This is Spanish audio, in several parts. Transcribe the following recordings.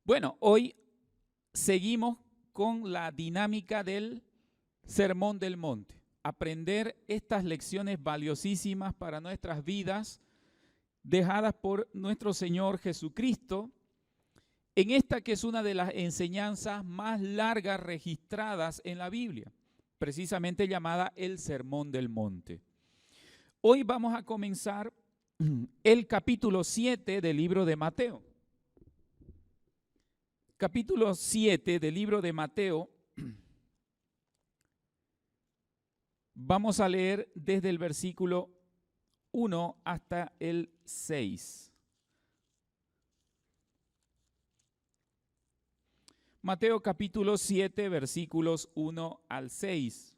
Bueno, hoy seguimos con la dinámica del Sermón del Monte. Aprender estas lecciones valiosísimas para nuestras vidas, dejadas por nuestro Señor Jesucristo, en esta que es una de las enseñanzas más largas registradas en la Biblia, precisamente llamada el Sermón del Monte. Hoy vamos a comenzar el capítulo 7 del libro de Mateo. Capítulo 7 del libro de Mateo, vamos a leer desde el versículo 1 hasta el 6. Mateo capítulo 7, versículos 1 al 6.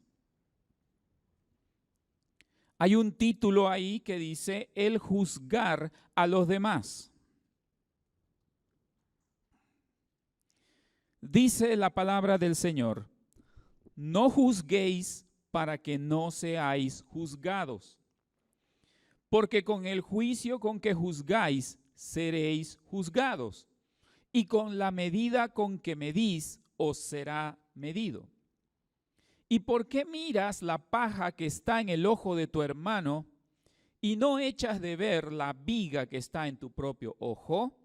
Hay un título ahí que dice, el juzgar a los demás. Dice la palabra del Señor, no juzguéis para que no seáis juzgados, porque con el juicio con que juzgáis seréis juzgados, y con la medida con que medís os será medido. ¿Y por qué miras la paja que está en el ojo de tu hermano y no echas de ver la viga que está en tu propio ojo?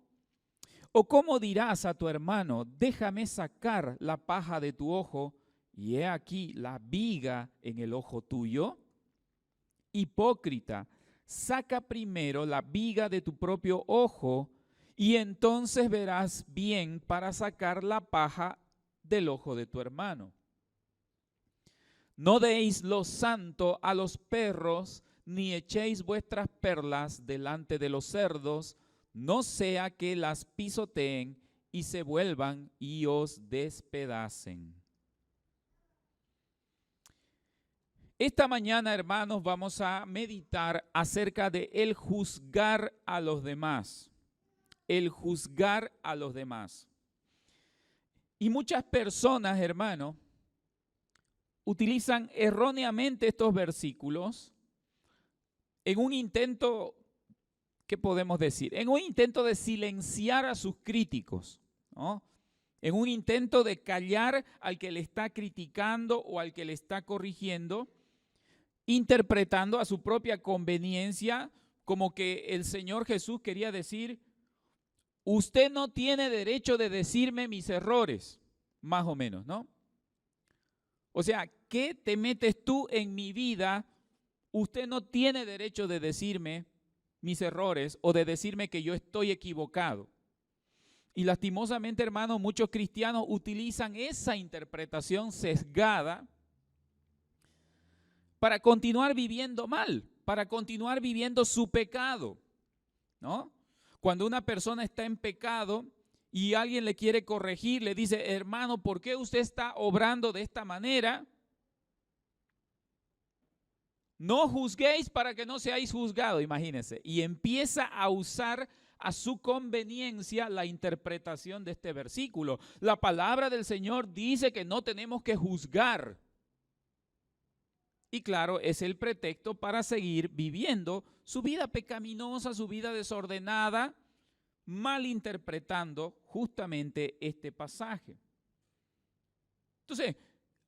¿O cómo dirás a tu hermano, déjame sacar la paja de tu ojo, y he aquí la viga en el ojo tuyo? Hipócrita, saca primero la viga de tu propio ojo, y entonces verás bien para sacar la paja del ojo de tu hermano. No deis lo santo a los perros, ni echéis vuestras perlas delante de los cerdos, no sea que las pisoteen y se vuelvan y os despedacen. Esta mañana, hermanos, vamos a meditar acerca de el juzgar a los demás. El juzgar a los demás. Y muchas personas, hermanos, utilizan erróneamente estos versículos en un intento, ¿qué podemos decir? En un intento de silenciar a sus críticos, ¿no? En un intento de callar al que le está criticando o al que le está corrigiendo, interpretando a su propia conveniencia como que el Señor Jesús quería decir, usted no tiene derecho de decirme mis errores, más o menos, ¿no? O sea, ¿qué te metes tú en mi vida? Usted no tiene derecho de decirme mis errores o de decirme que yo estoy equivocado. Y lastimosamente, hermanos, muchos cristianos utilizan esa interpretación sesgada para continuar viviendo mal, para continuar viviendo su pecado, ¿no? Cuando una persona está en pecado y alguien le quiere corregir, le dice, hermano, ¿por qué usted está obrando de esta manera? No juzguéis para que no seáis juzgados, imagínense. Y empieza a usar a su conveniencia la interpretación de este versículo. La palabra del Señor dice que no tenemos que juzgar. Y claro, es el pretexto para seguir viviendo su vida pecaminosa, su vida desordenada, malinterpretando justamente este pasaje. Entonces,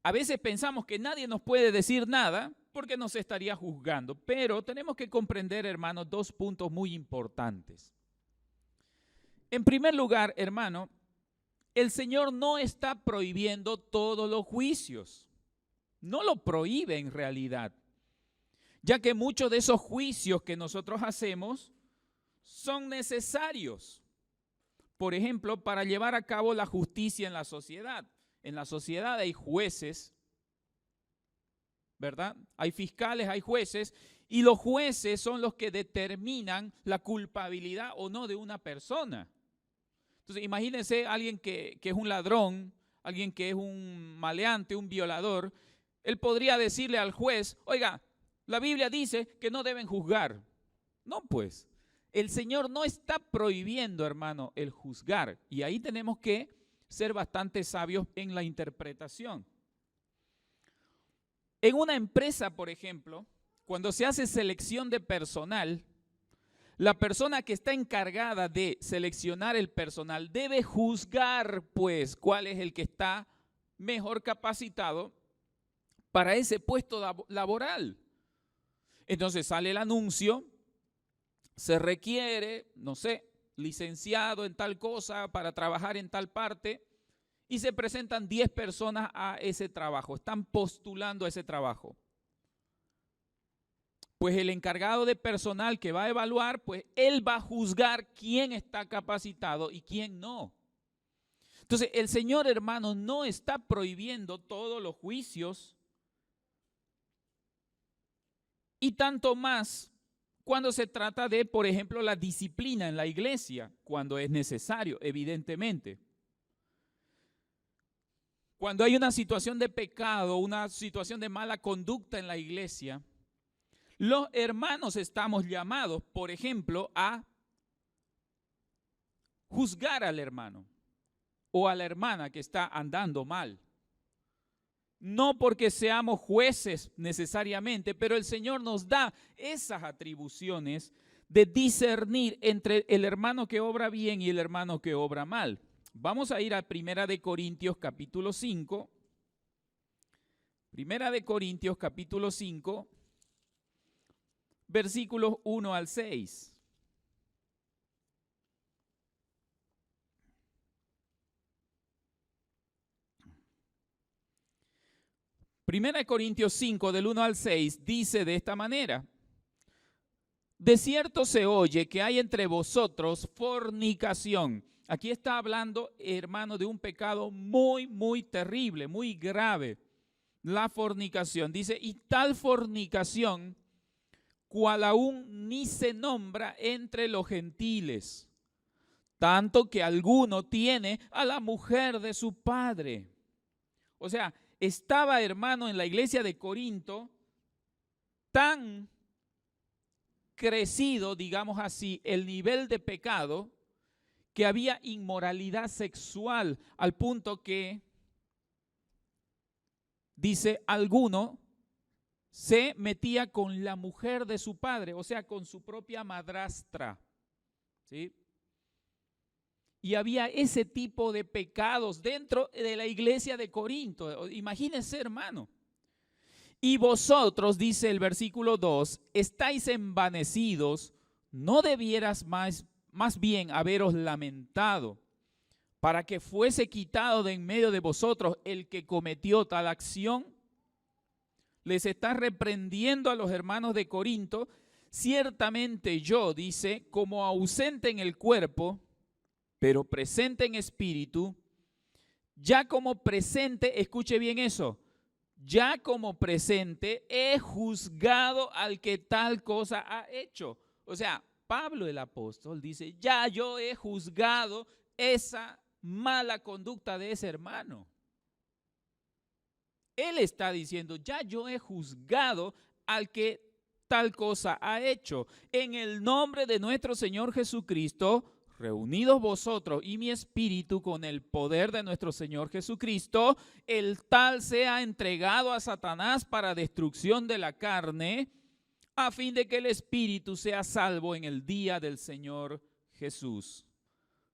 a veces pensamos que nadie nos puede decir nada porque nos estaría juzgando, pero tenemos que comprender, hermanos, dos puntos muy importantes. En primer lugar, hermano, el Señor no está prohibiendo todos los juicios. No lo prohíbe en realidad, ya que muchos de esos juicios que nosotros hacemos son necesarios. Por ejemplo, para llevar a cabo la justicia en la sociedad. En la sociedad hay jueces, ¿verdad? Hay fiscales, hay jueces, y los jueces son los que determinan la culpabilidad o no de una persona. Entonces, imagínense a alguien que es un ladrón, alguien que es un maleante, un violador. Él podría decirle al juez, oiga, la Biblia dice que no deben juzgar. No, pues, el Señor no está prohibiendo, hermano, el juzgar. Y ahí tenemos que ser bastante sabios en la interpretación. En una empresa, por ejemplo, cuando se hace selección de personal, La persona que está encargada de seleccionar el personal debe juzgar, pues, cuál es el que está mejor capacitado para ese puesto laboral. Entonces sale el anuncio, se requiere, no sé, licenciado en tal cosa para trabajar en tal parte y se presentan 10 personas a ese trabajo, están postulando a ese trabajo. Pues el encargado de personal que va a evaluar, pues él va a juzgar quién está capacitado y quién no. Entonces el Señor, hermano, no está prohibiendo todos los juicios y tanto más cuando se trata de, por ejemplo, la disciplina en la iglesia, cuando es necesario, evidentemente. Cuando hay una situación de pecado, una situación de mala conducta en la iglesia, los hermanos estamos llamados, por ejemplo, a juzgar al hermano o a la hermana que está andando mal. No porque seamos jueces necesariamente, pero el Señor nos da esas atribuciones de discernir entre el hermano que obra bien y el hermano que obra mal. Vamos a ir a 1 Corintios capítulo 5. 1 Corintios capítulo 5, versículos 1 al 6. Primera de Corintios 5, del 1 al 6, dice de esta manera: de cierto se oye que hay entre vosotros fornicación. Aquí está hablando, hermano, de un pecado muy, muy terrible, muy grave. La fornicación. Dice, y tal fornicación, cual aún ni se nombra entre los gentiles, tanto que alguno tiene a la mujer de su padre. O sea, estaba, hermano, en la iglesia de Corinto tan crecido, digamos así, el nivel de pecado, que había inmoralidad sexual al punto que, dice, alguno se metía con la mujer de su padre, o sea, con su propia madrastra, ¿sí? Y había ese tipo de pecados dentro de la iglesia de Corinto. Imagínense, hermano. Y vosotros, dice el versículo 2, estáis envanecidos, no debieras más bien haberos lamentado, para que fuese quitado de en medio de vosotros el que cometió tal acción. Les está reprendiendo a los hermanos de Corinto. Ciertamente yo, dice, como ausente en el cuerpo, pero presente en espíritu, ya como presente, escuche bien eso, ya como presente he juzgado al que tal cosa ha hecho. O sea, Pablo el apóstol dice, ya yo he juzgado esa mala conducta de ese hermano. Él está diciendo, ya yo he juzgado al que tal cosa ha hecho. En el nombre de nuestro Señor Jesucristo, reunidos vosotros y mi espíritu con el poder de nuestro Señor Jesucristo, el tal sea entregado a Satanás para destrucción de la carne, a fin de que el espíritu sea salvo en el día del Señor Jesús.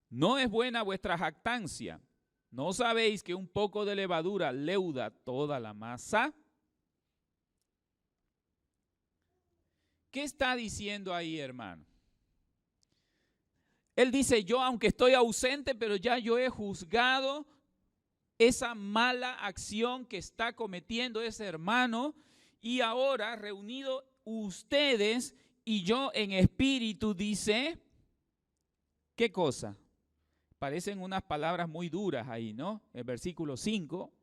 No es buena vuestra jactancia. ¿No sabéis que un poco de levadura leuda toda la masa? ¿Qué está diciendo ahí, hermano? Él dice, yo aunque estoy ausente, pero ya yo he juzgado esa mala acción que está cometiendo ese hermano, y ahora reunido ustedes y yo en espíritu, dice, ¿qué cosa? Parecen unas palabras muy duras ahí, ¿no? El versículo 5,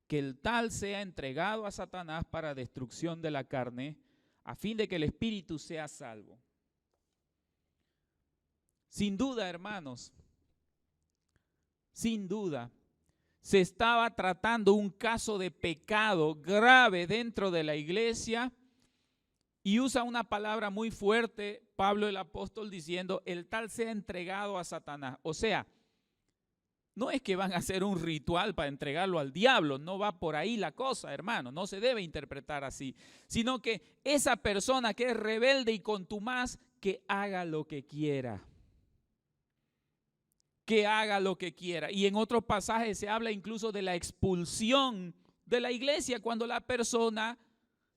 que el tal sea entregado a Satanás para destrucción de la carne, a fin de que el espíritu sea salvo. Sin duda, hermanos, sin duda, se estaba tratando un caso de pecado grave dentro de la iglesia, y usa una palabra muy fuerte, Pablo el apóstol, diciendo, el tal sea entregado a Satanás. O sea, no es que van a hacer un ritual para entregarlo al diablo, no va por ahí la cosa, hermano, no se debe interpretar así, sino que esa persona que es rebelde y contumaz, que haga lo que quiera. Que haga lo que quiera. Y en otros pasajes se habla incluso de la expulsión de la iglesia cuando la persona,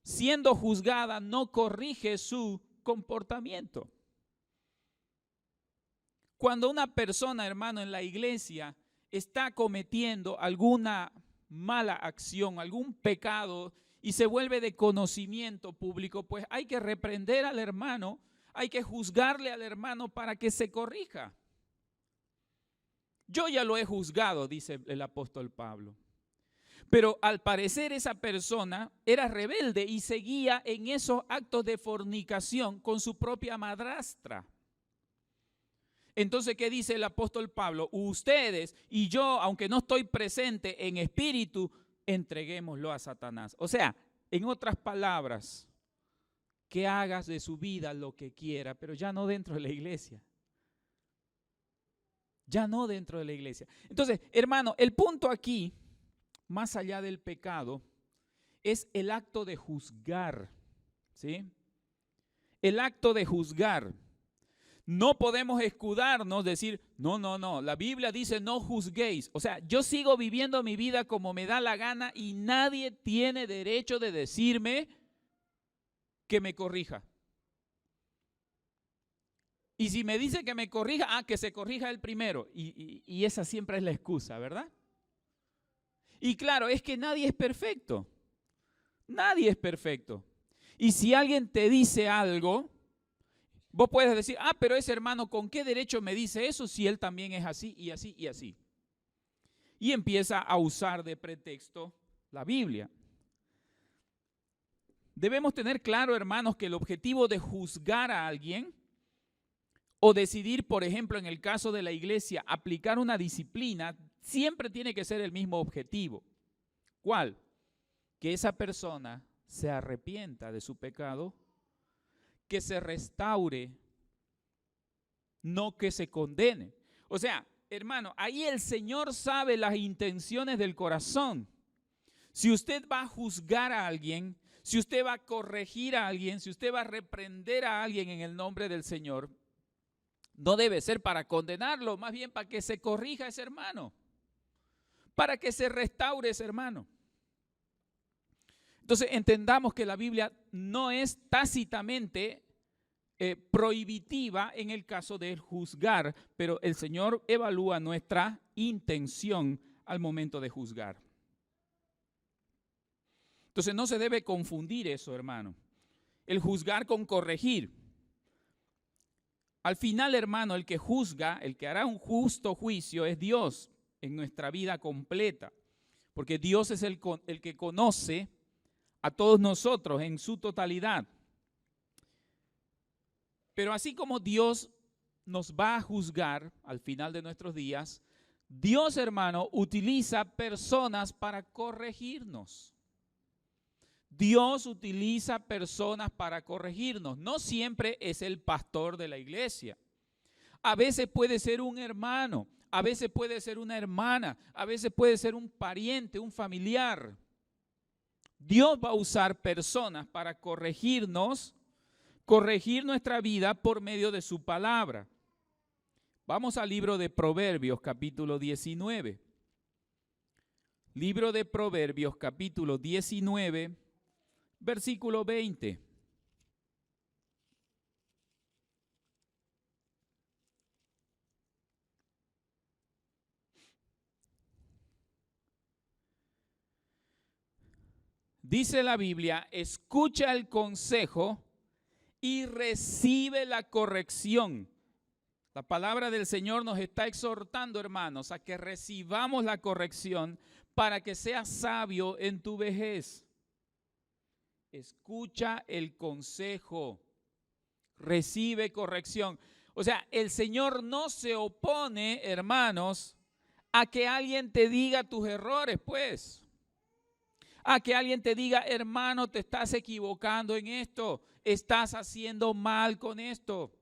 siendo juzgada, no corrige su comportamiento. Cuando una persona, hermano, en la iglesia está cometiendo alguna mala acción, algún pecado y se vuelve de conocimiento público, pues hay que reprender al hermano, hay que juzgarle al hermano para que se corrija. Yo ya lo he juzgado, dice el apóstol Pablo. Pero al parecer esa persona era rebelde y seguía en esos actos de fornicación con su propia madrastra. Entonces, ¿qué dice el apóstol Pablo? Ustedes y yo, aunque no estoy presente en espíritu, entreguémoslo a Satanás. O sea, en otras palabras, que hagas de su vida lo que quiera, pero ya no dentro de la iglesia. Ya no dentro de la iglesia. Entonces, hermano, el punto aquí, más allá del pecado, es el acto de juzgar, ¿sí? El acto de juzgar. No podemos escudarnos, decir, no, la Biblia dice no juzguéis. O sea, yo sigo viviendo mi vida como me da la gana y nadie tiene derecho de decirme que me corrija. Y si me dice que me corrija, que se corrija él primero. Y esa siempre es la excusa, ¿verdad? Y claro, es que nadie es perfecto. Nadie es perfecto. Y si alguien te dice algo, vos puedes decir, pero ese hermano, ¿con qué derecho me dice eso si él también es así y así y así? Y empieza a usar de pretexto la Biblia. Debemos tener claro, hermanos, que el objetivo de juzgar a alguien o decidir, por ejemplo, en el caso de la iglesia, aplicar una disciplina, siempre tiene que ser el mismo objetivo. ¿Cuál? Que esa persona se arrepienta de su pecado, que se restaure, no que se condene. O sea, hermano, ahí el Señor sabe las intenciones del corazón. Si usted va a juzgar a alguien, si usted va a corregir a alguien, si usted va a reprender a alguien en el nombre del Señor, no debe ser para condenarlo, más bien para que se corrija ese hermano, para que se restaure ese hermano. Entonces entendamos que la Biblia no es tácitamente prohibitiva en el caso de juzgar, pero el Señor evalúa nuestra intención al momento de juzgar. Entonces no se debe confundir eso, hermano, el juzgar con corregir. Al final, hermano, el que juzga, el que hará un justo juicio es Dios en nuestra vida completa, porque Dios es el que conoce a todos nosotros en su totalidad. Pero así como Dios nos va a juzgar al final de nuestros días, Dios, hermano, utiliza personas para corregirnos. Dios utiliza personas para corregirnos. No siempre es el pastor de la iglesia. A veces puede ser un hermano, a veces puede ser una hermana, a veces puede ser un pariente, un familiar. Dios va a usar personas para corregirnos, corregir nuestra vida por medio de su palabra. Vamos al libro de Proverbios, capítulo 19. Libro de Proverbios, capítulo 19, versículo 20. Dice la Biblia, escucha el consejo y recibe la corrección. La palabra del Señor nos está exhortando, hermanos, a que recibamos la corrección para que seas sabio en tu vejez. Escucha el consejo, recibe corrección. O sea, el Señor no se opone, hermanos, a que alguien te diga tus errores, pues. A que alguien te diga, hermano, te estás equivocando en esto, estás haciendo mal con esto.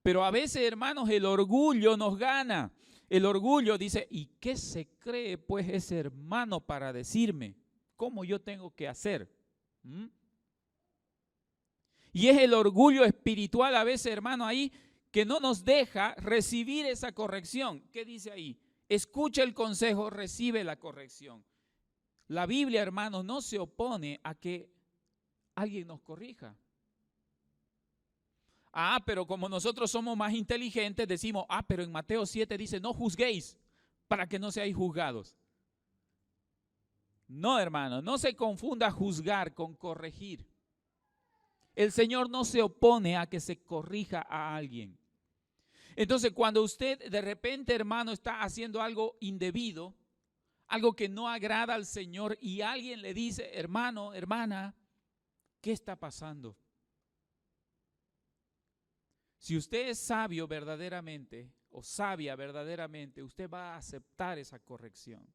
Pero a veces, hermanos, el orgullo nos gana. El orgullo dice, ¿y qué se cree pues ese hermano para decirme cómo yo tengo que hacer? Y es el orgullo espiritual a veces, hermano, ahí que no nos deja recibir esa corrección. ¿Qué dice ahí? Escucha el consejo, recibe la corrección. La Biblia, hermano, no se opone a que alguien nos corrija. Pero como nosotros somos más inteligentes, decimos, pero en Mateo 7 dice, no juzguéis para que no seáis juzgados. No, hermano, no se confunda juzgar con corregir. El Señor no se opone a que se corrija a alguien. Entonces, cuando usted de repente, hermano, está haciendo algo indebido, algo que no agrada al Señor y alguien le dice, hermano, hermana, ¿qué está pasando? Si usted es sabio verdaderamente o sabia verdaderamente, usted va a aceptar esa corrección.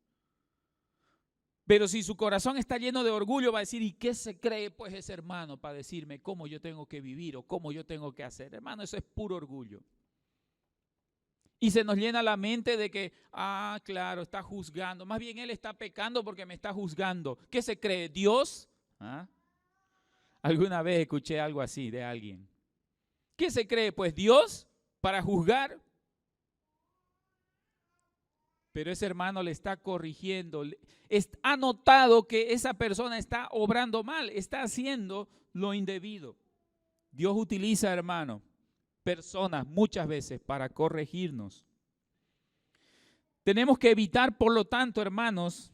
Pero si su corazón está lleno de orgullo, va a decir, ¿y qué se cree pues ese hermano para decirme cómo yo tengo que vivir o cómo yo tengo que hacer? Hermano, eso es puro orgullo. Y se nos llena la mente de que, claro, está juzgando. Más bien él está pecando porque me está juzgando. ¿Qué se cree? ¿Dios? Alguna vez escuché algo así de alguien. ¿Qué se cree? Pues Dios para juzgar. Pero ese hermano le está corrigiendo. Ha notado que esa persona está obrando mal, está haciendo lo indebido. Dios utiliza, hermano, personas muchas veces para corregirnos. Tenemos que evitar, por lo tanto, hermanos,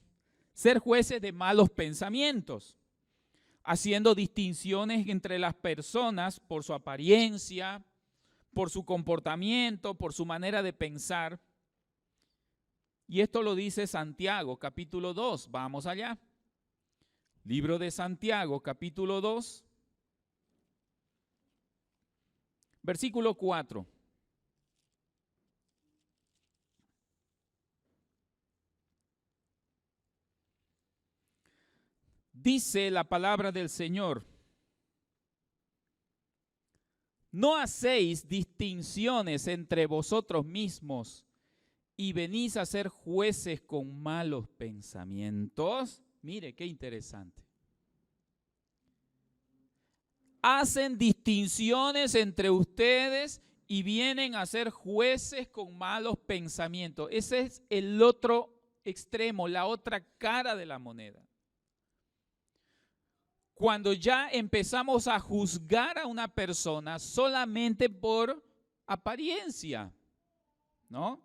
ser jueces de malos pensamientos, haciendo distinciones entre las personas por su apariencia, por su comportamiento, por su manera de pensar. Y esto lo dice Santiago, capítulo 2. Vamos allá. Libro de Santiago, capítulo 2, versículo 4. Dice la palabra del Señor: no hacéis distinciones entre vosotros mismos y venís a ser jueces con malos pensamientos. Mire, qué interesante. Hacen distinciones entre ustedes y vienen a ser jueces con malos pensamientos. Ese es el otro extremo, la otra cara de la moneda. Cuando ya empezamos a juzgar a una persona solamente por apariencia, ¿no?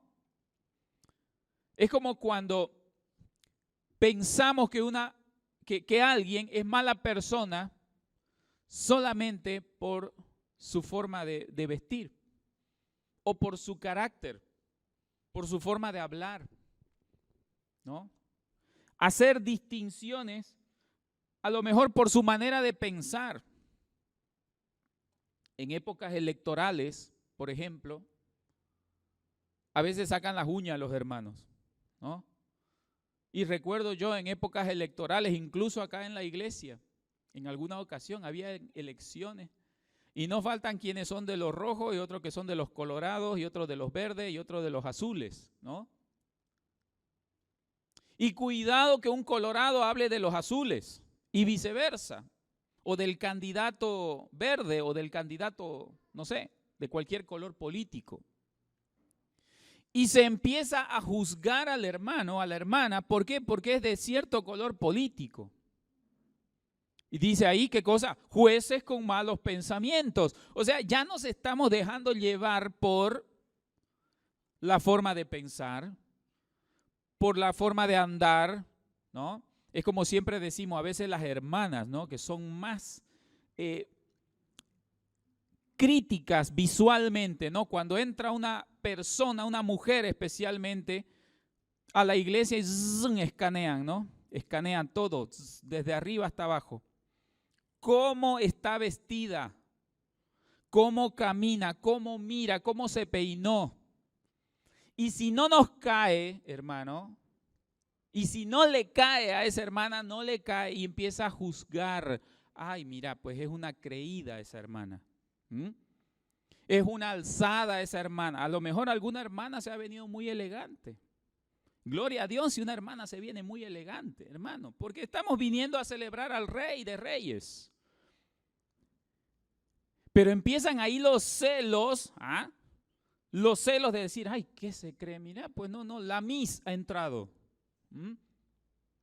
Es como cuando pensamos que alguien es mala persona solamente por su forma de vestir o por su carácter, por su forma de hablar, ¿no? Hacer distinciones a lo mejor por su manera de pensar. En épocas electorales, por ejemplo, a veces sacan las uñas los hermanos, ¿no? Y recuerdo yo en épocas electorales, incluso acá en la iglesia, en alguna ocasión había elecciones y no faltan quienes son de los rojos y otros que son de los colorados y otros de los verdes y otros de los azules, ¿no? Y cuidado que un colorado hable de los azules y viceversa, o del candidato verde o del candidato, no sé, de cualquier color político. Y se empieza a juzgar al hermano, a la hermana. ¿Por qué? Porque es de cierto color político. Y dice ahí, ¿qué cosa? Jueces con malos pensamientos. O sea, ya nos estamos dejando llevar por la forma de pensar, por la forma de andar, ¿no? Es como siempre decimos, a veces las hermanas, ¿no? Que son más críticas visualmente, ¿no? Cuando entra una persona, una mujer especialmente, a la iglesia y escanean, ¿no? Escanean todo, desde arriba hasta abajo. Cómo está vestida, cómo camina, cómo mira, cómo se peinó. Y si no nos cae, hermano, y si no le cae a esa hermana, no le cae y empieza a juzgar. Ay, mira, pues es una creída esa hermana. Es una alzada esa hermana. A lo mejor alguna hermana se ha venido muy elegante. Gloria a Dios si una hermana se viene muy elegante, hermano, porque estamos viniendo a celebrar al Rey de Reyes. Pero empiezan ahí los celos, los celos de decir, ay, ¿qué se cree? Mira, pues no, la Miss ha entrado.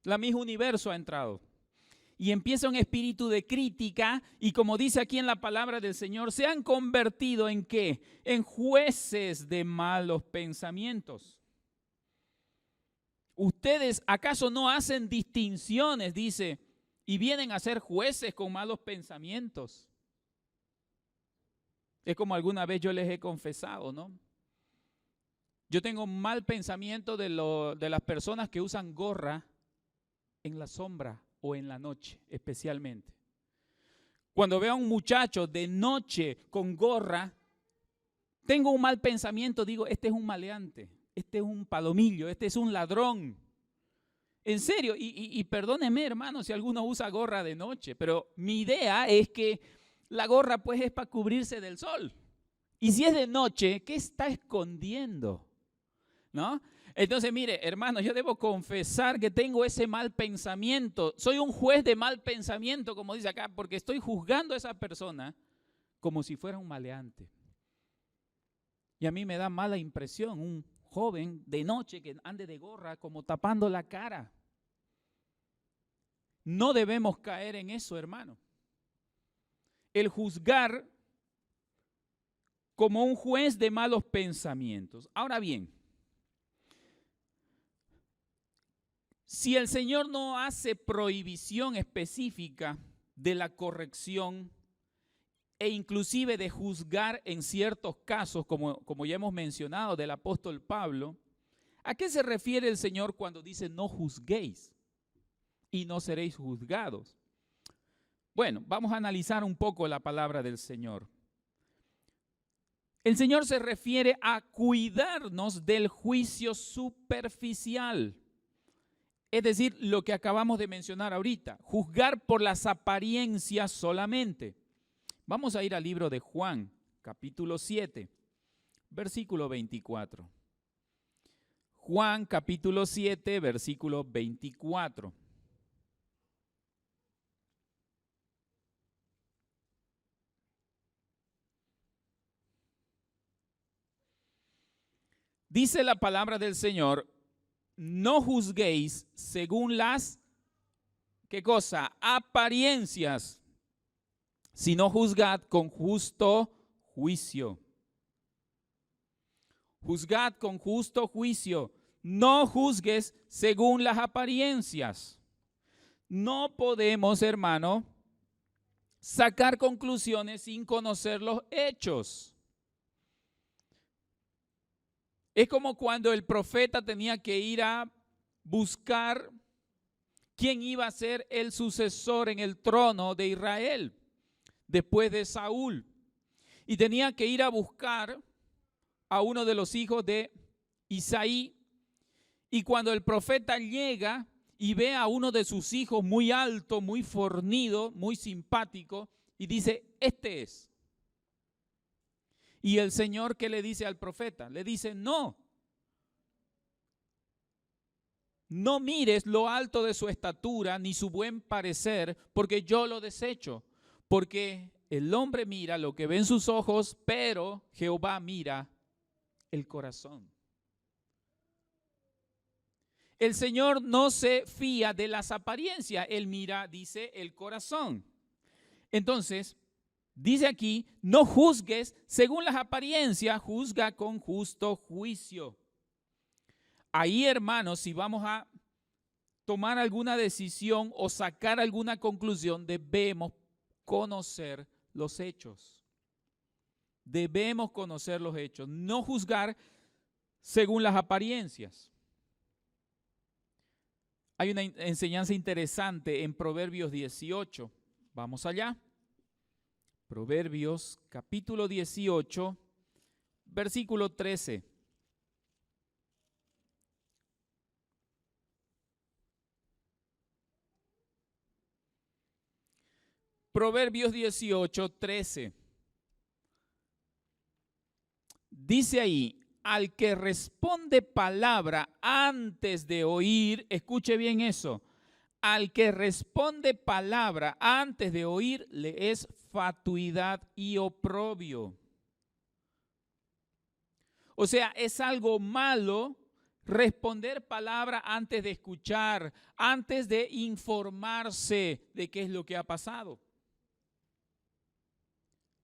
La Miss Universo ha entrado. Y empieza un espíritu de crítica y como dice aquí en la palabra del Señor, se han convertido ¿en qué? En jueces de malos pensamientos. Ustedes acaso no hacen distinciones, dice, y vienen a ser jueces con malos pensamientos. Es como alguna vez yo les he confesado, ¿no? Yo tengo mal pensamiento de las personas que usan gorra en la sombra o en la noche, especialmente. Cuando veo a un muchacho de noche con gorra, tengo un mal pensamiento, digo, este es un maleante, este es un palomillo, este es un ladrón. En serio, y perdónenme, hermano, si alguno usa gorra de noche, pero mi idea es que la gorra pues es para cubrirse del sol. Y si es de noche, ¿qué está escondiendo? ¿No? Entonces, mire, hermano, yo debo confesar que tengo ese mal pensamiento. Soy un juez de mal pensamiento, como dice acá, porque estoy juzgando a esa persona como si fuera un maleante. Y a mí me da mala impresión un joven de noche que ande de gorra como tapando la cara. No debemos caer en eso, hermano. El juzgar como un juez de malos pensamientos. Ahora bien, si el Señor no hace prohibición específica de la corrección e inclusive de juzgar en ciertos casos, como ya hemos mencionado del apóstol Pablo, ¿a qué se refiere el Señor cuando dice no juzguéis y no seréis juzgados? Bueno, vamos a analizar un poco la palabra del Señor. El Señor se refiere a cuidarnos del juicio superficial. Es decir, lo que acabamos de mencionar ahorita, juzgar por las apariencias solamente. Vamos a ir al libro de Juan, capítulo 7, versículo 24. Juan, capítulo 7, versículo 24. Dice la palabra del Señor, no juzguéis según las, ¿qué cosa? Apariencias, sino juzgad con justo juicio. Juzgad con justo juicio. No juzgues según las apariencias. No podemos, hermano, sacar conclusiones sin conocer los hechos. Es como cuando el profeta tenía que ir a buscar quién iba a ser el sucesor en el trono de Israel después de Saúl. Y tenía que ir a buscar a uno de los hijos de Isaí. Y cuando el profeta llega y ve a uno de sus hijos muy alto, muy fornido, muy simpático, y dice, este es. Y el Señor, ¿qué le dice al profeta? Le dice, no mires lo alto de su estatura ni su buen parecer, porque yo lo desecho. Porque el hombre mira lo que ve en sus ojos, pero Jehová mira el corazón. El Señor no se fía de las apariencias, Él mira, dice, el corazón. Entonces, dice aquí, no juzgues según las apariencias, juzga con justo juicio. Ahí, hermanos, si vamos a tomar alguna decisión o sacar alguna conclusión, debemos conocer los hechos. Debemos conocer los hechos, no juzgar según las apariencias. Hay una enseñanza interesante en Proverbios 18. Vamos allá. Proverbios capítulo 18, versículo 13. Proverbios 18, 13. Dice ahí, al que responde palabra antes de oír, escuche bien eso, al que responde palabra antes de oír le es fatuidad y oprobio. O sea, es algo malo responder palabra antes de escuchar, antes de informarse de qué es lo que ha pasado.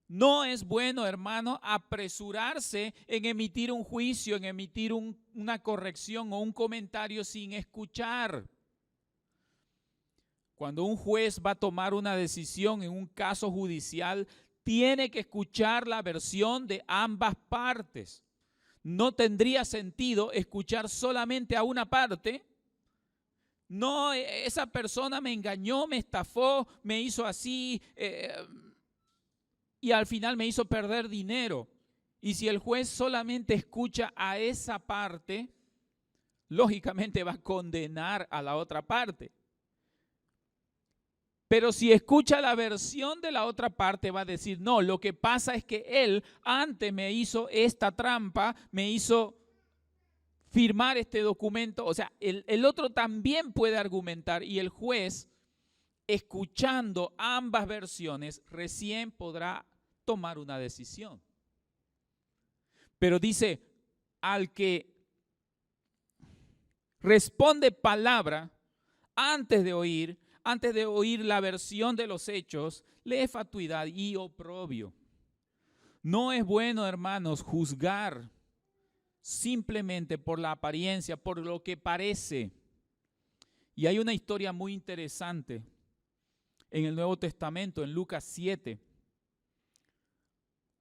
No es bueno, hermano, apresurarse en emitir un juicio, en emitir una corrección o un comentario sin escuchar. Cuando un juez va a tomar una decisión en un caso judicial, tiene que escuchar la versión de ambas partes. No tendría sentido escuchar solamente a una parte. No, esa persona me engañó, me estafó, me hizo así y al final me hizo perder dinero. Y si el juez solamente escucha a esa parte, lógicamente va a condenar a la otra parte. Pero si escucha la versión de la otra parte, va a decir, no, lo que pasa es que él antes me hizo esta trampa, me hizo firmar este documento. O sea, el otro también puede argumentar y el juez, escuchando ambas versiones, recién podrá tomar una decisión. Pero dice, al que responde palabra antes de oír la versión de los hechos, le es fatuidad y oprobio. No es bueno, hermanos, juzgar simplemente por la apariencia, por lo que parece. Y hay una historia muy interesante en el Nuevo Testamento, en Lucas 7.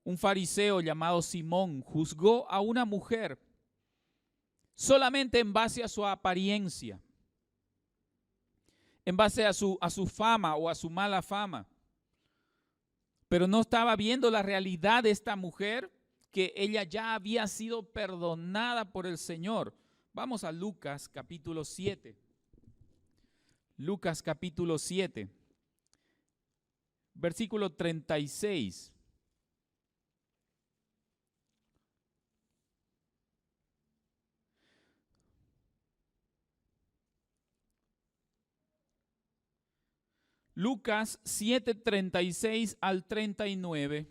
Un fariseo llamado Simón juzgó a una mujer solamente en base a su apariencia, en base a su fama o a su mala fama. Pero no estaba viendo la realidad de esta mujer, que ella ya había sido perdonada por el Señor. Vamos a Lucas capítulo 7. Lucas capítulo 7, versículo 36. Lucas 7, 36 al 39.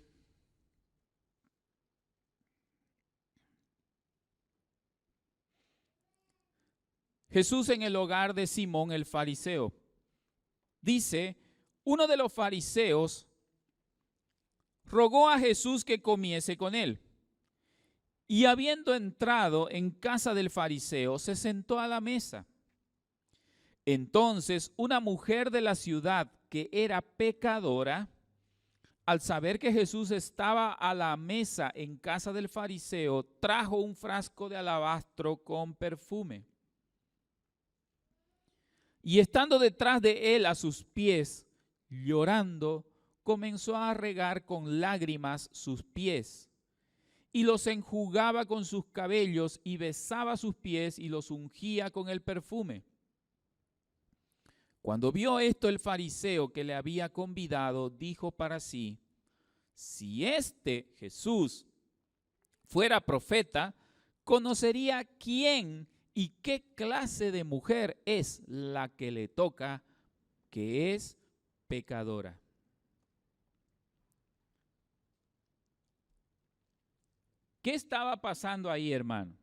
Jesús en el hogar de Simón el fariseo. Dice, uno de los fariseos rogó a Jesús que comiese con él. Y habiendo entrado en casa del fariseo, se sentó a la mesa. Entonces una mujer de la ciudad que era pecadora, al saber que Jesús estaba a la mesa en casa del fariseo, trajo un frasco de alabastro con perfume. Y estando detrás de él a sus pies, llorando, comenzó a regar con lágrimas sus pies. Y los enjugaba con sus cabellos y besaba sus pies y los ungía con el perfume. Cuando vio esto el fariseo que le había convidado, dijo para sí, si este Jesús fuera profeta, conocería quién y qué clase de mujer es la que le toca, que es pecadora. ¿Qué estaba pasando ahí, hermano?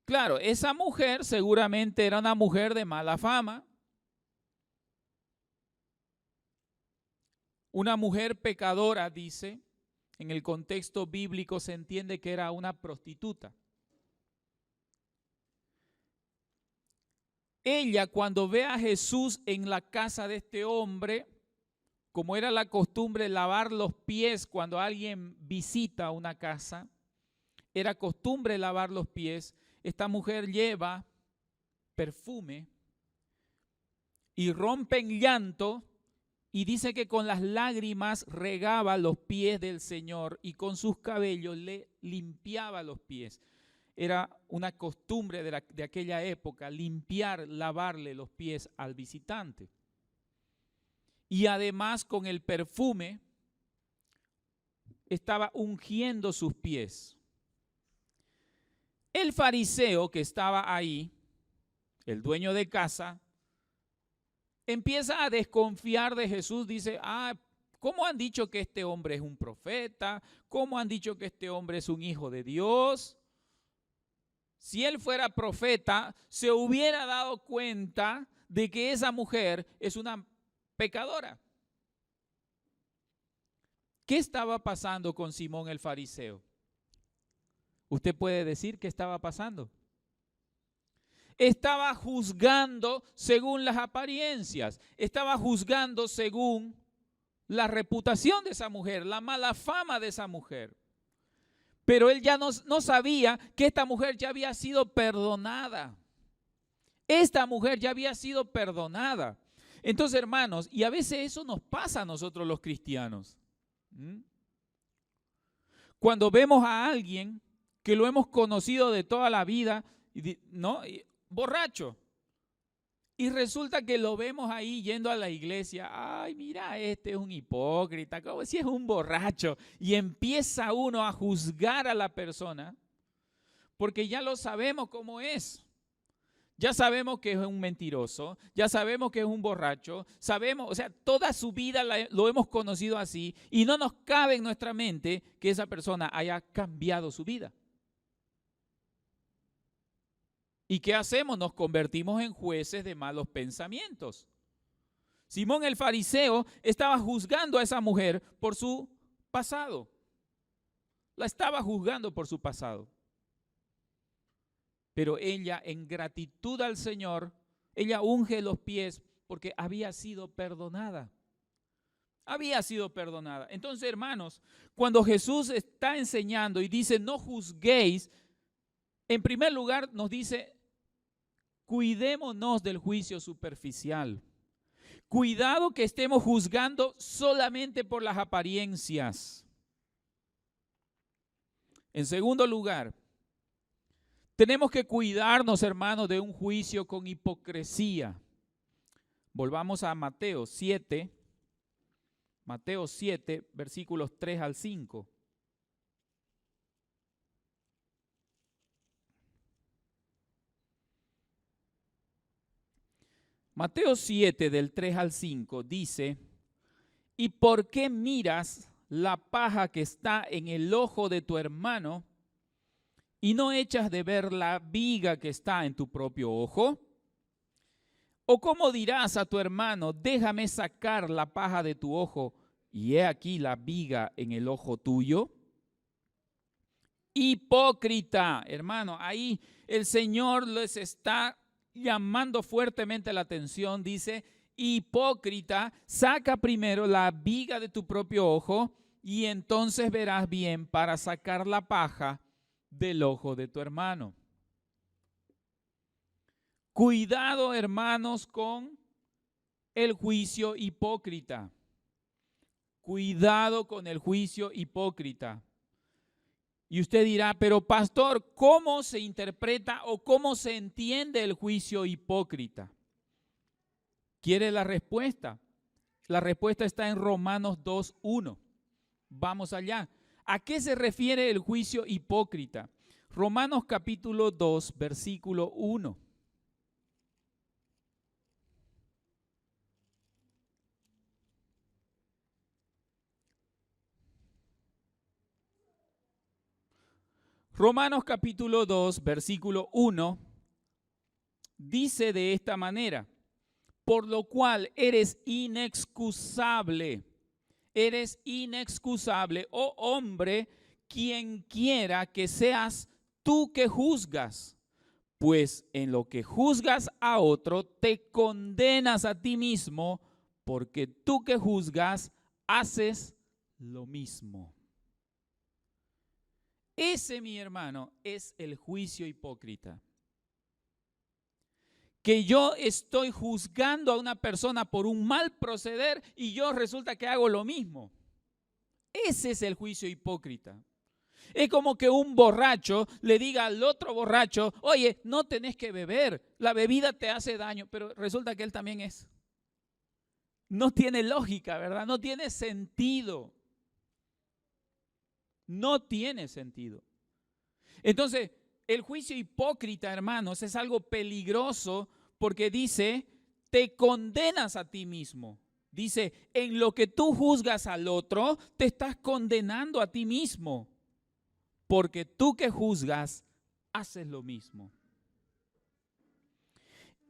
Claro, esa mujer seguramente era una mujer de mala fama. Una mujer pecadora, dice, en el contexto bíblico se entiende que era una prostituta. Ella, cuando ve a Jesús en la casa de este hombre, como era la costumbre lavar los pies cuando alguien visita una casa, era costumbre lavar los pies. Esta mujer lleva perfume y rompe en llanto y dice que con las lágrimas regaba los pies del Señor y con sus cabellos le limpiaba los pies. Era una costumbre de aquella época limpiar, lavarle los pies al visitante. Y además con el perfume estaba ungiendo sus pies. El fariseo que estaba ahí, el dueño de casa, empieza a desconfiar de Jesús. Dice, ¿Cómo han dicho que este hombre es un profeta? ¿Cómo han dicho que este hombre es un hijo de Dios? Si él fuera profeta, se hubiera dado cuenta de que esa mujer es una pecadora. ¿Qué estaba pasando con Simón el fariseo? ¿Usted puede decir qué estaba pasando? Estaba juzgando según las apariencias, estaba juzgando según la reputación de esa mujer, la mala fama de esa mujer. Pero él ya no sabía que esta mujer ya había sido perdonada. Esta mujer ya había sido perdonada. Entonces, hermanos, y a veces eso nos pasa a nosotros los cristianos. Cuando vemos a alguien que lo hemos conocido de toda la vida, ¿no? Borracho. Y resulta que lo vemos ahí yendo a la iglesia. Ay, mira, este es un hipócrita, como si es un borracho. Y empieza uno a juzgar a la persona porque ya lo sabemos cómo es. Ya sabemos que es un mentiroso, ya sabemos que es un borracho, sabemos, o sea, toda su vida lo hemos conocido así y no nos cabe en nuestra mente que esa persona haya cambiado su vida. ¿Y qué hacemos? Nos convertimos en jueces de malos pensamientos. Simón el fariseo estaba juzgando a esa mujer por su pasado. La estaba juzgando por su pasado. Pero ella, en gratitud al Señor, ella unge los pies porque había sido perdonada. Había sido perdonada. Entonces, hermanos, cuando Jesús está enseñando y dice, no juzguéis, en primer lugar nos dice, cuidémonos del juicio superficial. Cuidado que estemos juzgando solamente por las apariencias. En segundo lugar, tenemos que cuidarnos, hermanos, de un juicio con hipocresía. Volvamos a Mateo 7, versículos 3 al 5. Mateo 7, del 3 al 5, dice, ¿y por qué miras la paja que está en el ojo de tu hermano y no echas de ver la viga que está en tu propio ojo? ¿O cómo dirás a tu hermano, déjame sacar la paja de tu ojo y he aquí la viga en el ojo tuyo? Hipócrita, hermano, ahí el Señor les está llamando fuertemente la atención, dice, hipócrita, saca primero la viga de tu propio ojo y entonces verás bien para sacar la paja del ojo de tu hermano. Cuidado, hermanos, con el juicio hipócrita. Cuidado con el juicio hipócrita. Y usted dirá, pero pastor, ¿cómo se interpreta o cómo se entiende el juicio hipócrita? ¿Quiere la respuesta? La respuesta está en Romanos 2:1. Vamos allá. ¿A qué se refiere el juicio hipócrita? Romanos capítulo 2, versículo 1. Romanos capítulo 2, versículo 1, dice de esta manera, por lo cual eres inexcusable, oh hombre, quien quiera que seas tú que juzgas, pues en lo que juzgas a otro te condenas a ti mismo, porque tú que juzgas haces lo mismo. Ese, mi hermano, es el juicio hipócrita. Que yo estoy juzgando a una persona por un mal proceder y yo resulta que hago lo mismo. Ese es el juicio hipócrita. Es como que un borracho le diga al otro borracho, oye, no tenés que beber, la bebida te hace daño, pero resulta que él también es. No tiene lógica, ¿verdad? No tiene sentido. No tiene sentido. Entonces, el juicio hipócrita, hermanos, es algo peligroso porque dice, te condenas a ti mismo. Dice, en lo que tú juzgas al otro, te estás condenando a ti mismo, porque tú que juzgas, haces lo mismo.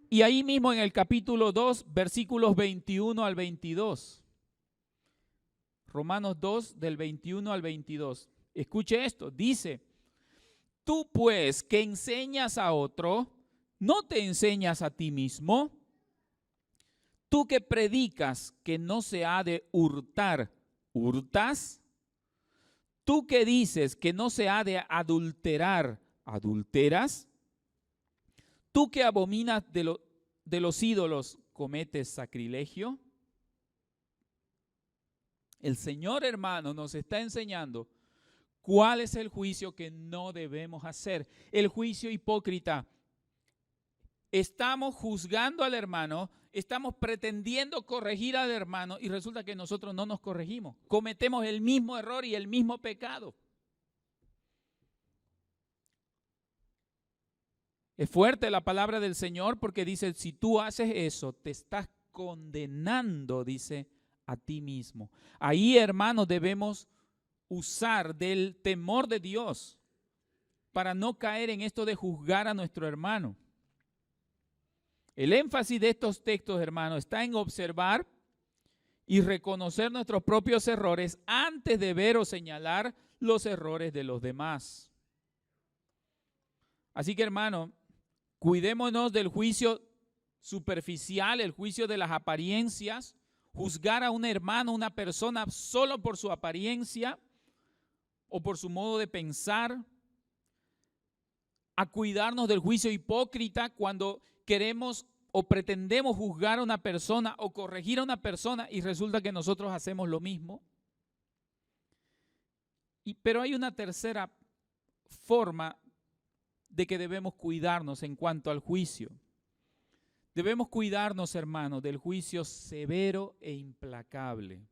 Y ahí mismo en el capítulo 2, versículos 21 al 22. Romanos 2, del 21 al 22. Escuche esto, dice, tú pues que enseñas a otro, ¿no te enseñas a ti mismo? Tú que predicas que no se ha de hurtar, ¿hurtas? Tú que dices que no se ha de adulterar, ¿adulteras? Tú que abominas de los ídolos, ¿cometes sacrilegio? El Señor, hermano, nos está enseñando cuál es el juicio que no debemos hacer. El juicio hipócrita. Estamos juzgando al hermano, estamos pretendiendo corregir al hermano y resulta que nosotros no nos corregimos. Cometemos el mismo error y el mismo pecado. Es fuerte la palabra del Señor porque dice, si tú haces eso, te estás condenando, dice, a ti mismo. Ahí, hermanos, debemos usar del temor de Dios para no caer en esto de juzgar a nuestro hermano. El énfasis de estos textos, hermanos, está en observar y reconocer nuestros propios errores antes de ver o señalar los errores de los demás. Así que, hermano, cuidémonos del juicio superficial, el juicio de las apariencias, juzgar a un hermano, una persona, solo por su apariencia o por su modo de pensar, a cuidarnos del juicio hipócrita cuando queremos o pretendemos juzgar a una persona o corregir a una persona y resulta que nosotros hacemos lo mismo. Pero hay una tercera forma de que debemos cuidarnos en cuanto al juicio. Debemos cuidarnos, hermanos, del juicio severo e implacable.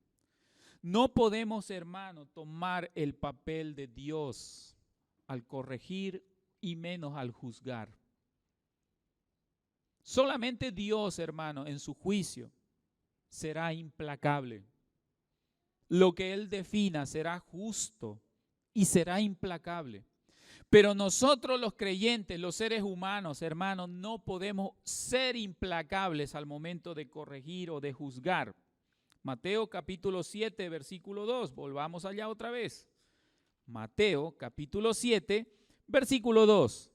No podemos, hermano, tomar el papel de Dios al corregir y menos al juzgar. Solamente Dios, hermano, en su juicio será implacable. Lo que Él defina será justo y será implacable. Pero nosotros los creyentes, los seres humanos, hermanos, no podemos ser implacables al momento de corregir o de juzgar. Mateo capítulo 7, versículo 2, volvamos allá otra vez. Mateo capítulo 7, versículo 2.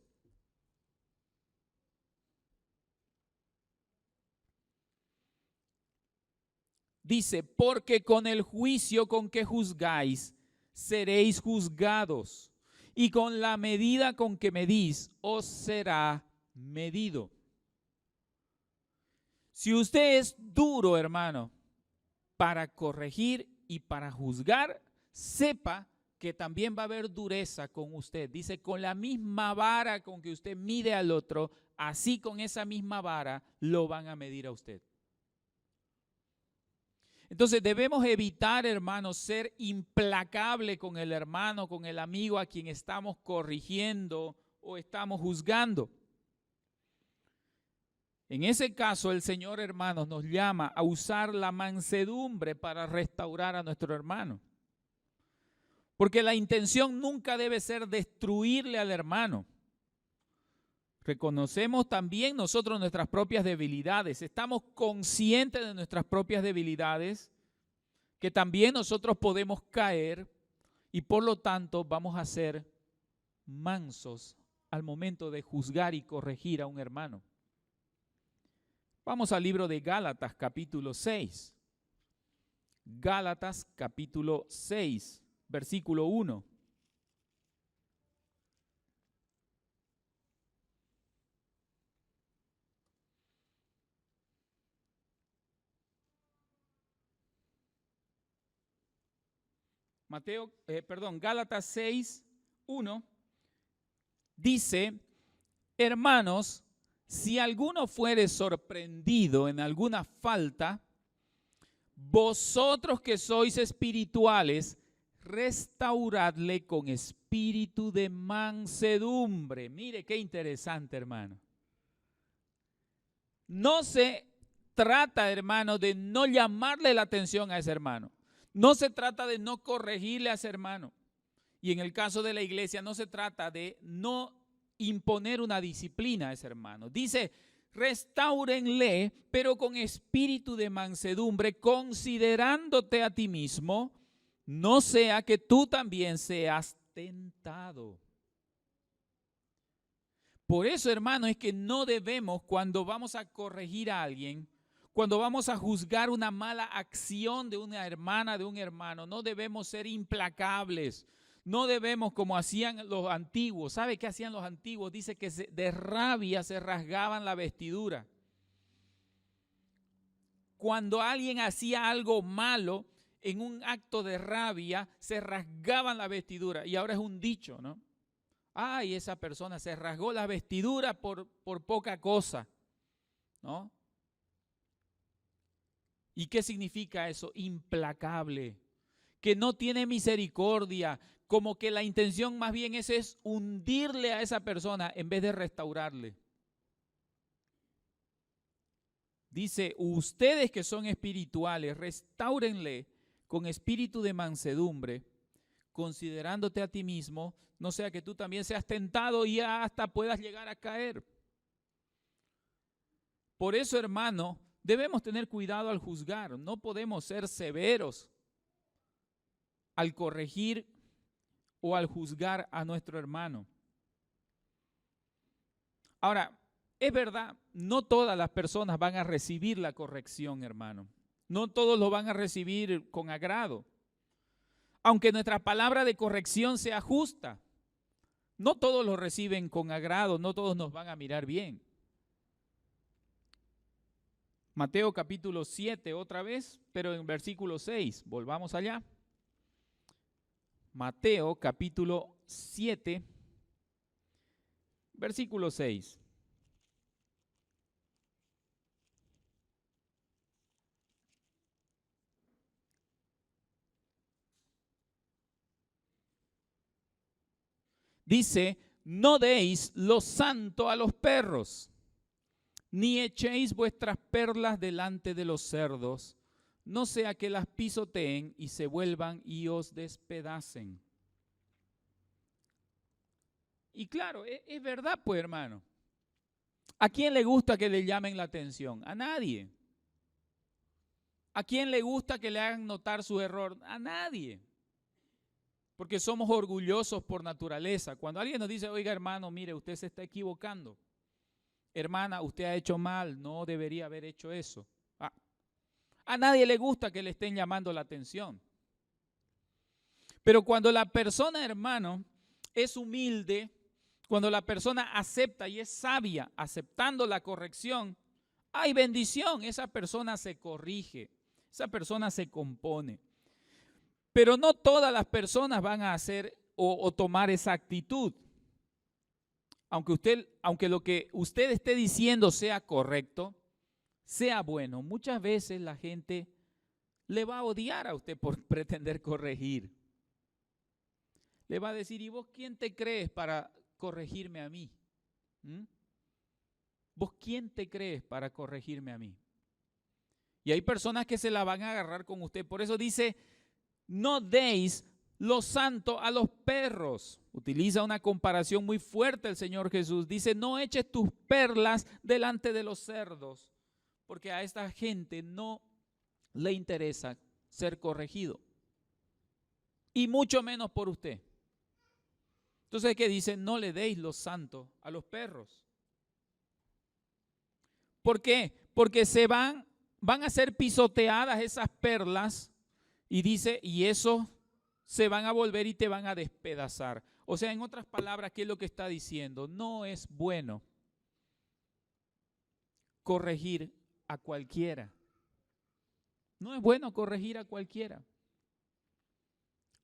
Dice, porque con el juicio con que juzgáis, seréis juzgados, y con la medida con que medís, os será medido. Si usted es duro, hermano, para corregir y para juzgar, sepa que también va a haber dureza con usted. Dice, con la misma vara con que usted mide al otro, así con esa misma vara lo van a medir a usted. Entonces debemos evitar, hermanos, ser implacable con el hermano, con el amigo a quien estamos corrigiendo o estamos juzgando. En ese caso, el Señor, hermanos, nos llama a usar la mansedumbre para restaurar a nuestro hermano. Porque la intención nunca debe ser destruirle al hermano. Reconocemos también nosotros nuestras propias debilidades. Estamos conscientes de nuestras propias debilidades, que también nosotros podemos caer y por lo tanto vamos a ser mansos al momento de juzgar y corregir a un hermano. Vamos al libro de Gálatas capítulo 6. Gálatas capítulo 6, versículo 1. Gálatas 6, 1, dice, hermanos, si alguno fuere sorprendido en alguna falta, vosotros que sois espirituales, restauradle con espíritu de mansedumbre. Mire qué interesante, hermano. No se trata, hermano, de no llamarle la atención a ese hermano. No se trata de no corregirle a ese hermano. Y en el caso de la iglesia no se trata de no imponer una disciplina a ese hermano. Dice, restáurenle, pero con espíritu de mansedumbre, considerándote a ti mismo, no sea que tú también seas tentado. Por eso, hermano, es que no debemos, cuando vamos a corregir a alguien, cuando vamos a juzgar una mala acción de una hermana, de un hermano, no debemos ser implacables. No debemos, como hacían los antiguos. ¿Sabe qué hacían los antiguos? Dice que de rabia se rasgaban la vestidura. Cuando alguien hacía algo malo, en un acto de rabia, se rasgaban la vestidura. Y ahora es un dicho, ¿no? Ay, esa persona se rasgó la vestidura por poca cosa, ¿no? ¿Y qué significa eso? Implacable, que no tiene misericordia, como que la intención más bien es hundirle a esa persona en vez de restaurarle. Dice, ustedes que son espirituales, restáurenle con espíritu de mansedumbre, considerándote a ti mismo, no sea que tú también seas tentado y hasta puedas llegar a caer. Por eso, hermano, debemos tener cuidado al juzgar. No podemos ser severos al corregir o al juzgar a nuestro hermano. Ahora, es verdad, no todas las personas van a recibir la corrección, hermano. No todos lo van a recibir con agrado. Aunque nuestra palabra de corrección sea justa, no todos lo reciben con agrado, no todos nos van a mirar bien. Mateo capítulo 7 otra vez, pero en versículo 6, volvamos allá. Mateo capítulo 7, versículo 6. Dice, no deis lo santo a los perros, ni echéis vuestras perlas delante de los cerdos, no sea que las pisoteen y se vuelvan y os despedacen. Y claro, es verdad, pues, hermano. ¿A quién le gusta que le llamen la atención? A nadie. ¿A quién le gusta que le hagan notar su error? A nadie. Porque somos orgullosos por naturaleza. Cuando alguien nos dice, oiga, hermano, mire, usted se está equivocando. Hermana, usted ha hecho mal, no debería haber hecho eso. A nadie le gusta que le estén llamando la atención. Pero cuando la persona, hermano, es humilde, cuando la persona acepta y es sabia, aceptando la corrección, hay bendición. Esa persona se corrige, esa persona se compone. Pero no todas las personas van a hacer o tomar esa actitud. Aunque lo que usted esté diciendo sea correcto, sea bueno, muchas veces la gente le va a odiar a usted por pretender corregir. Le va a decir, ¿y vos quién te crees para corregirme a mí? ¿Vos quién te crees para corregirme a mí? Y hay personas que se la van a agarrar con usted. Por eso dice, no deis lo santo a los perros. Utiliza una comparación muy fuerte el Señor Jesús. Dice, no eches tus perlas delante de los cerdos, porque a esta gente no le interesa ser corregido. Y mucho menos por usted. Entonces, ¿qué dice? No le deis lo santo a los perros. ¿Por qué? Porque van a ser pisoteadas esas perlas y dice, y eso se van a volver y te van a despedazar. O sea, en otras palabras, ¿qué es lo que está diciendo? No es bueno corregir a cualquiera. No es bueno corregir a cualquiera.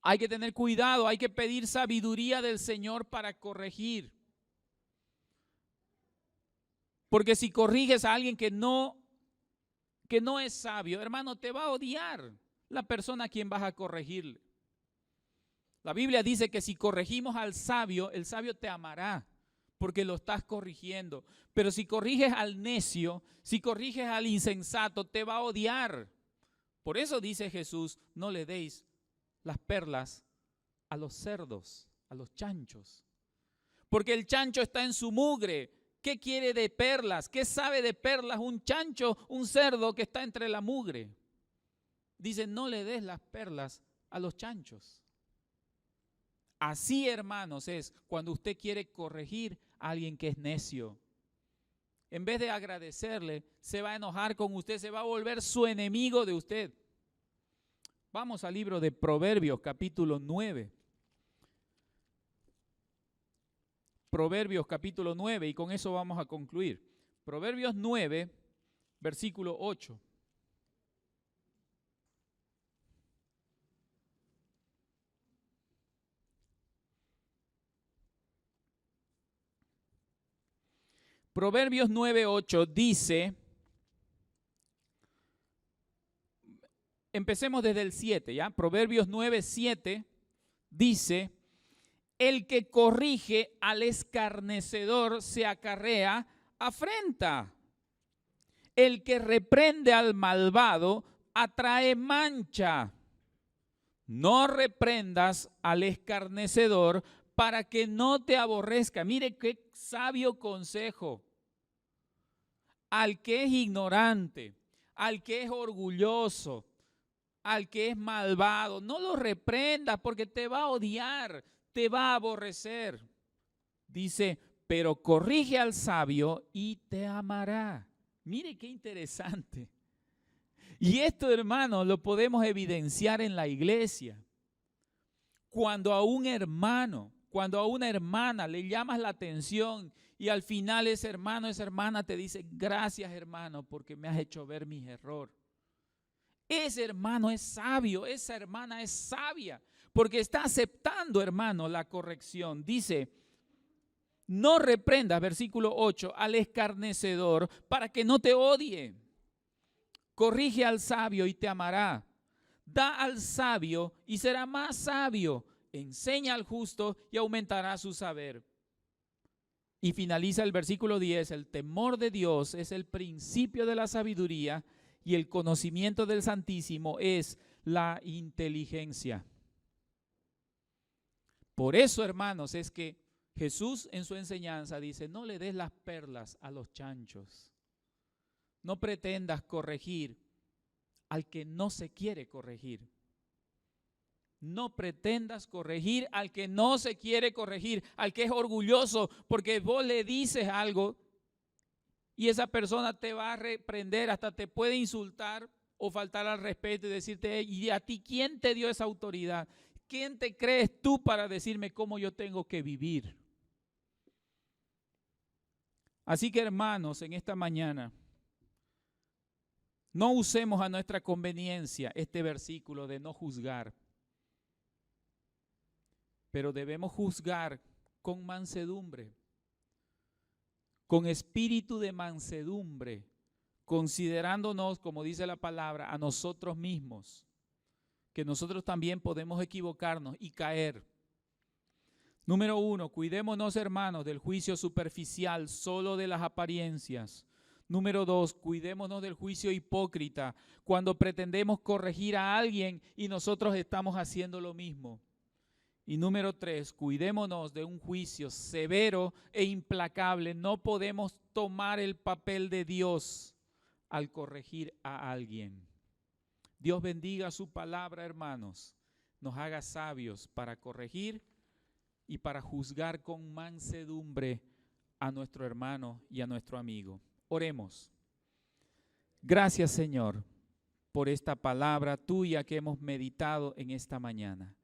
Hay que tener cuidado, hay que pedir sabiduría del Señor para corregir. Porque si corriges a alguien que no es sabio, hermano, te va a odiar la persona a quien vas a corregirle. La Biblia dice que si corregimos al sabio, el sabio te amará, porque lo estás corrigiendo. Pero si corriges al necio, si corriges al insensato, te va a odiar. Por eso dice Jesús, no le deis las perlas a los cerdos, a los chanchos. Porque el chancho está en su mugre. ¿Qué quiere de perlas? ¿Qué sabe de perlas un chancho, un cerdo que está entre la mugre? Dice, no le des las perlas a los chanchos. Así, hermanos, es cuando usted quiere corregir a alguien que es necio. En vez de agradecerle, se va a enojar con usted, se va a volver su enemigo de usted. Vamos al libro de Proverbios, capítulo 9. Proverbios, capítulo 9, y con eso vamos a concluir. Proverbios 9, versículo 8. Proverbios 9:8 dice, empecemos desde el 7, ¿ya? Proverbios 9:7 dice, el que corrige al escarnecedor se acarrea afrenta. El que reprende al malvado atrae mancha. No reprendas al escarnecedor para que no te aborrezca. Mire qué sabio consejo. Al que es ignorante, al que es orgulloso, al que es malvado, no lo reprendas porque te va a odiar, te va a aborrecer. Dice, pero corrige al sabio y te amará. Mire qué interesante. Y esto, hermano, lo podemos evidenciar en la iglesia. Cuando a un hermano, cuando a una hermana le llamas la atención y al final ese hermano, esa hermana te dice, gracias hermano porque me has hecho ver mis errores. Ese hermano es sabio, esa hermana es sabia porque está aceptando, hermano, la corrección. Dice, no reprendas, versículo 8, al escarnecedor para que no te odie. Corrige al sabio y te amará. Da al sabio y será más sabio. Enseña al justo y aumentará su saber. Y finaliza el versículo 10. El temor de Dios es el principio de la sabiduría y el conocimiento del Santísimo es la inteligencia. Por eso, hermanos, es que Jesús en su enseñanza dice, no le des las perlas a los chanchos. No pretendas corregir al que no se quiere corregir. No pretendas corregir al que no se quiere corregir, al que es orgulloso, porque vos le dices algo y esa persona te va a reprender, hasta te puede insultar o faltar al respeto y decirte, ¿y a ti quién te dio esa autoridad? ¿Quién te crees tú para decirme cómo yo tengo que vivir? Así que, hermanos, en esta mañana, no usemos a nuestra conveniencia este versículo de no juzgar, pero debemos juzgar con mansedumbre, con espíritu de mansedumbre, considerándonos, como dice la palabra, a nosotros mismos, que nosotros también podemos equivocarnos y caer. Número 1, cuidémonos, hermanos, del juicio superficial, solo de las apariencias. Número 2, cuidémonos del juicio hipócrita, cuando pretendemos corregir a alguien y nosotros estamos haciendo lo mismo. Y número 3, cuidémonos de un juicio severo e implacable. No podemos tomar el papel de Dios al corregir a alguien. Dios bendiga su palabra, hermanos. Nos haga sabios para corregir y para juzgar con mansedumbre a nuestro hermano y a nuestro amigo. Oremos. Gracias, Señor, por esta palabra tuya que hemos meditado en esta mañana.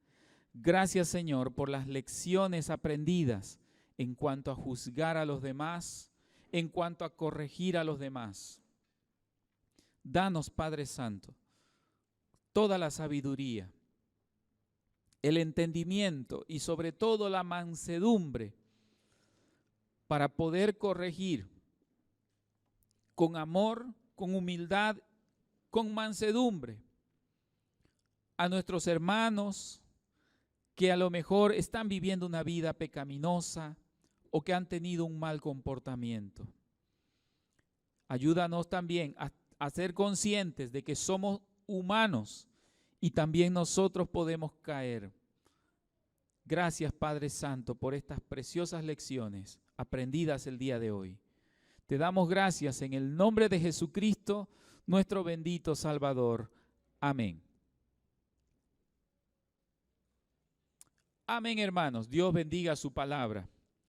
Gracias, Señor, por las lecciones aprendidas en cuanto a juzgar a los demás, en cuanto a corregir a los demás. Danos, Padre Santo, toda la sabiduría, el entendimiento y sobre todo la mansedumbre para poder corregir con amor, con humildad, con mansedumbre a nuestros hermanos que a lo mejor están viviendo una vida pecaminosa o que han tenido un mal comportamiento. Ayúdanos también a ser conscientes de que somos humanos y también nosotros podemos caer. Gracias, Padre Santo, por estas preciosas lecciones aprendidas el día de hoy. Te damos gracias en el nombre de Jesucristo, nuestro bendito Salvador. Amén. Amén, hermanos. Dios bendiga su palabra.